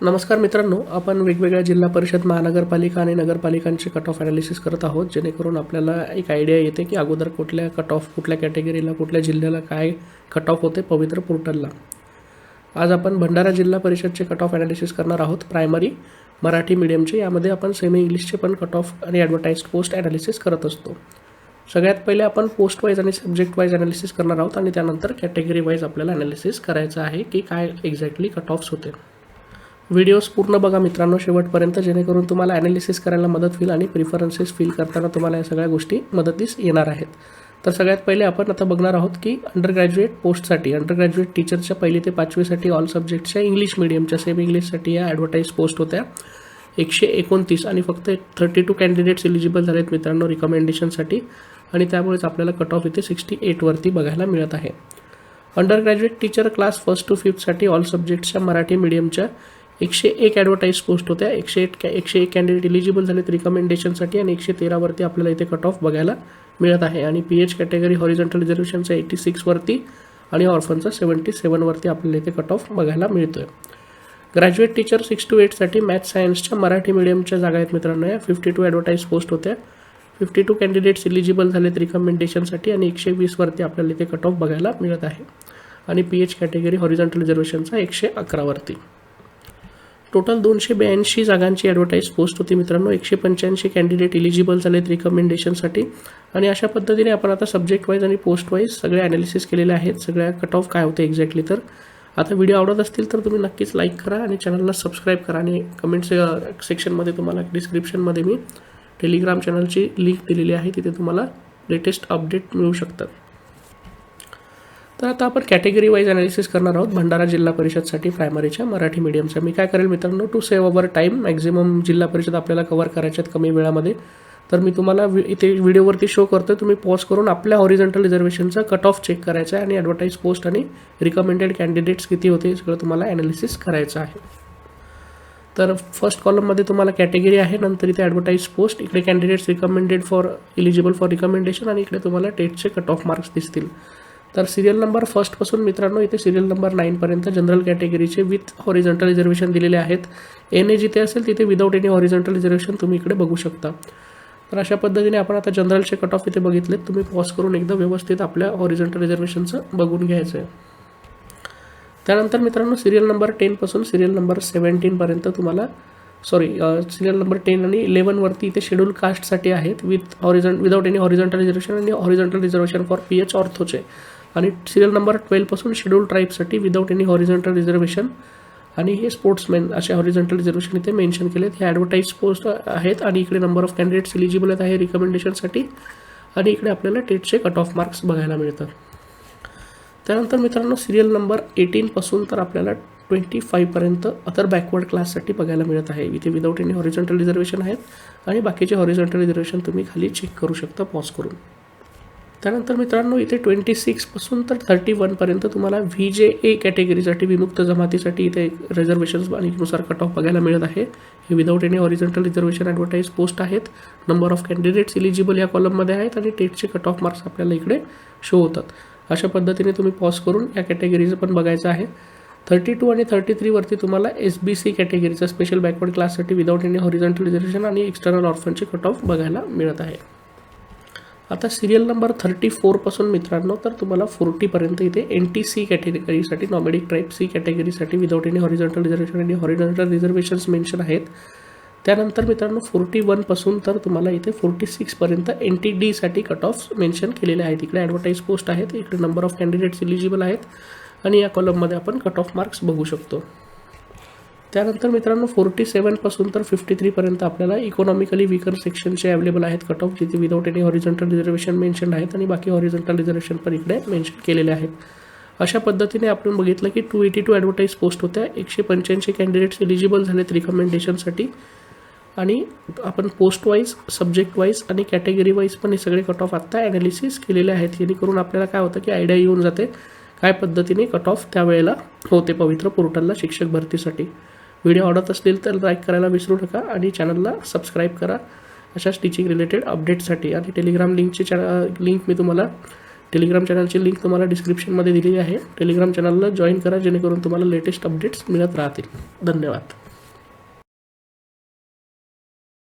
नमस्कार मित्रांनो, आपण वेगवेगळ्या जिल्हा परिषद, महानगरपालिका आणि नगरपालिकांचे कट ऑफ ॲनालिसिस करत आहोत, जेणेकरून आपल्याला एक आयडिया येते की अगोदर कुठल्या कट ऑफ, कुठल्या कॅटेगरीला, कुठल्या जिल्ह्याला काय कट ऑफ होते पवित्र पोर्टलला. आज आपण भंडारा जिल्हा परिषदचे कट ऑफ ॲनालिसिस करणार आहोत, प्रायमरी मराठी मीडियमचे. यामध्ये आपण सेमी इंग्लिशचे पण कट ऑफ आणि ॲडव्हर्टाइज्ड पोस्ट ॲनालिसिस करत असतो. सगळ्यात पहिले आपण पोस्ट वाईज आणि सब्जेक्ट वाईज ॲनालिसिस करणार आहोत आणि त्यानंतर कॅटेगरी वाईज आपल्याला ॲनालिसिस करायचं आहे की काय एक्झॅक्टली कट ऑफ्स होते. व्हिडिओज पूर्ण बघा मित्रांनो शेवटपर्यंत, जेणेकरून तुम्हाला ॲनालिसिस करायला मदत होईल आणि प्रिफरन्सेस फिल करताना तुम्हाला या सगळ्या गोष्टी मदतीस येणार आहेत. तर सगळ्यात पहिले आपण आता बघणार आहोत की अंडर ग्रॅज्युएट पोस्टसाठी, अंडर ग्रॅज्युएट टीचरच्या 1ली ते 5वीसाठी ऑल सब्जेक्टच्या इंग्लिश मीडियमच्या सेमी इंग्लिशसाठी या ॲडव्हर्टाइज पोस्ट होत्या 129 आणि फक्त 32 कॅन्डिडेट्स एलिजिबल झालेत मित्रांनो रिकमेंडेशनसाठी, आणि त्यामुळेच आपल्याला कट ऑफ इथे 68वरती बघायला मिळत आहे. Undergraduate teacher class 1st to 5thसाठी ऑल सब्जेक्टच्या मराठी मीडियमच्या 101 ॲडव्हर्टाइज पोस्ट होत्या. 101 कॅन्डिडेट एलिजिबल झालेत रिकमेंडेशनसाठी आणि 113वरती आपल्याला इथे कट ऑफ बघायला मिळत आहे. आणि PH कॅटेगरी हॉरिझॉन्टल रिझर्वेशनचा 86वरती आणि ऑर्फनचा 77वरती आपल्याला इथे कट ऑफ बघायला मिळतो आहे. ग्रॅज्युएट टीचर 6 to 8साठी मॅथ्स सायन्सच्या मराठी मीडियमच्या जागा आहेत मित्रांनो. या 52 ॲडव्हर्टाइज पोस्ट होत्या. 52 कॅन्डिडेट्स एलिजिबल झालेत रिकमेंडेशनसाठी आणि 120वरती आपल्याला इथे कट ऑफ बघायला मिळत आहे. आणि PH कॅटेगरी हॉरिझॉन्टल रिझर्वेशनचा 111वरती. टोटल 282 जागांची ॲडव्हर्टाइज पोस्ट होती मित्रांनो. 185 कॅन्डिडेट एलिजिबल झालेत रिकमेंडेशनसाठी. आणि अशा पद्धतीने आपण आता सब्जेक्ट वाईज आणि पोस्ट वाईज सगळे ॲनालिसिस केलेले आहेत. सगळ्या कट ऑफ काय होते एक्झॅक्टली. तर आता व्हिडिओ आवडत असतील तर तुम्ही नक्कीच लाईक करा आणि चॅनलला सबस्क्राईब करा. आणि कमेंट्स सेक्शनमध्ये तुम्हाला डिस्क्रिप्शनमध्ये मी टेलिग्राम चॅनलची लिंक दिलेली आहे, तिथे तुम्हाला लेटेस्ट अपडेट मिळू शकतात. तर आता आपण कॅटेगरी वाईज ॲनालिसिस करणार आहोत भंडारा जिल्हा परिषदसाठी प्रायमरीच्या मराठी मीडियमच्या. मी काय करेल मित्रांनो, to save our time, maximum जिल्हा परिषद आपल्याला कव्हर करायच्यात कमी वेळामध्ये. तर मी तुम्हाला इथे व्हिडिओवरती शो करतो, तुम्ही पॉज करून आपल्या हॉरिझॉन्टल रिझर्वेशनचा कट ऑफ चेक करायचा आहे आणि ॲडव्हर्टाइज पोस्ट आणि रिकमेंडेड कॅन्डिडेट्स किती होते हे सगळं तुम्हाला ॲनालिसिस करायचं आहे. तर फर्स्ट कॉलममध्ये तुम्हाला कॅटेगरी आहे, नंतर इथे ॲडव्हर्टाइज पोस्ट, इकडे candidates recommended for eligible for recommendation आणि इकडे तुम्हाला टेटचे कट ऑफ मार्क्स दिसतील. तर सिरियल नंबर 1 पासून मित्रांनो इथे सिरियल नंबर 9 पर्यंत जनरल कॅटेगरीचे विथ हॉरिझॉन्टल रिझर्वेशन दिलेले आहेत. NA जिथे असेल तिथे विदाऊट एनी हॉरिझॉन्टल रिझर्वेशन तुम्ही इकडे बघू शकता. तर अशा पद्धतीने आपण आता जनरलचे कट ऑफ इथे बघितलेत. तुम्ही पॉज करून एकदा व्यवस्थित आपल्या हॉरिझॉन्टल रिझर्वेशनचं बघून घ्यायचं आहे. त्यानंतर मित्रांनो सिरियल नंबर 10 पासून सिरियल नंबर 17 पर्यंत तुम्हाला सिरियल नंबर 10 आणि 11वरती इथे शेड्यूल कास्टसाठी आहेत विदाऊट एनी हॉरिझॉन्टल रिझर्वेशन आणि हॉरिझॉन्टल रिझर्वेशन फॉर PH ऑर्थोचे. आणि सिरियल नंबर 12 पासून शेड्यूल ट्राईबसाठी विदाऊट एनी हॉरिझॉन्टल रिझर्वेशन आणि हे स्पोर्ट्समॅन असे हॉरिझॉन्टल रिझर्वेशन इथे मेन्शन केलेत. हे ॲडव्हर्टाइज पोस्ट आहेत आणि इकडे नंबर ऑफ कॅन्डिडेट्स एलिजिबल आहेत आहे रिकमेंडेशनसाठी आणि इकडे आपल्याला टेटचे कट ऑफ मार्क्स बघायला मिळतात. त्यानंतर मित्रांनो सिरियल नंबर 18 पासून तर आपल्याला 25 पर्यंत अदर बॅकवर्ड क्लाससाठी बघायला मिळत आहे. इथे विदाऊट एनी हॉरिझॉन्टल रिझर्वेशन आहेत आणि बाकीचे हॉरिझॉन्टल रिझर्वेशन तुम्ही खाली चेक करू शकता पॉज करून. त्यानंतर मित्रांनो इथे 26 पासून तर 31 पर्यंत तुम्हाला VJA कॅटेगरीसाठी विमुक्त जमातीसाठी इथे रिझर्वेशन्स आणि नुसार कट ऑफ बघायला मिळत आहे. हे without any horizontal reservation advertise post आहेत. नंबर ऑफ कॅन्डिडेट्स एलिजिबल या कॉलममध्ये आहेत आणि टेटचे कट ऑफ मार्क्स आपल्याला इकडे शो होतात. अशा पद्धतीने तुम्ही पॉज करून या कॅटेगरीचं पण बघायचं आहे. 32 आणि 33वरती तुम्हाला SBC कॅटेगरीचा स्पेशल बॅकवर्ड क्लाससाठी विदाऊट एनी हॉरिझॉन्टल रिझर्वेशन आणि एक्सटर्नल ऑर्फनचे कट ऑफ बघायला मिळत आहे. आता सिरियल नंबर 34 पासून मित्रांनो तर तुम्हाला 40 पर्यंत इथे NTC कॅटेगरीसाठी नॉमॅडिक ट्राईब C कॅटेगरीसाठी विदाऊट एनी हॉरिझॉन्टल रिझर्वेशन आणि हॉरिझॉन्टल रिझर्वेशन्स मेन्शन आहेत. त्यानंतर मित्रांनो 41 पासून तर तुम्हाला इथे 46 पर्यंत NTD साठी कट ऑफ मेन्शन केलेले आहेत. इकडे ॲडव्हर्टाइज पोस्ट आहेत, इकडे नंबर ऑफ कॅन्डिडेट्स एलिजिबल आहेत आणि या कॉलममध्ये आपण कट ऑफ मार्क्स बघू शकतो. त्यानंतर मित्रांनो 47 पासून तर 53 पर्यंत आपल्याला इकॉनॉमिकली वीकर सेक्शनचे अवेलेबल आहेत कट ऑफ, जिथे without any horizontal reservation mention आहेत आणि बाकी हॉरिझॉन्टल रिझर्वेशन पण इकडे मेन्शन केलेले आहेत. अशा पद्धतीने आपण बघितलं की 282 ॲडव्हर्टाइज पोस्ट होत्या. 185 कॅन्डिडेट्स एलिजिबल झालेत रिकमेंडेशनसाठी आणि आपण पोस्ट वाईज, सब्जेक्ट वाईज आणि कॅटेगरी वाईज पण हे सगळे कट ऑफ आत्ता ॲनालिसिस केलेले आहेत. जेणेकरून आपल्याला काय होतं की आयडिया येऊन जाते काय पद्धतीने कट ऑफ त्यावेळेला होते पवित्र पोर्टलला शिक्षक भरतीसाठी. व्हिडिओ आवडत असतील तर लाईक करायला विसरू नका आणि चॅनलला सबस्क्राईब करा अशाच टीचिंग रिलेटेड अपडेट्ससाठी. आणि टेलिग्राम लिंक मी तुम्हाला टेलिग्राम चॅनलची लिंक तुम्हाला डिस्क्रिप्शनमध्ये दिलेली आहे. टेलिग्राम चॅनलला जॉईन करा जेणेकरून तुम्हाला लेटेस्ट अपडेट्स मिळत राहतील. धन्यवाद.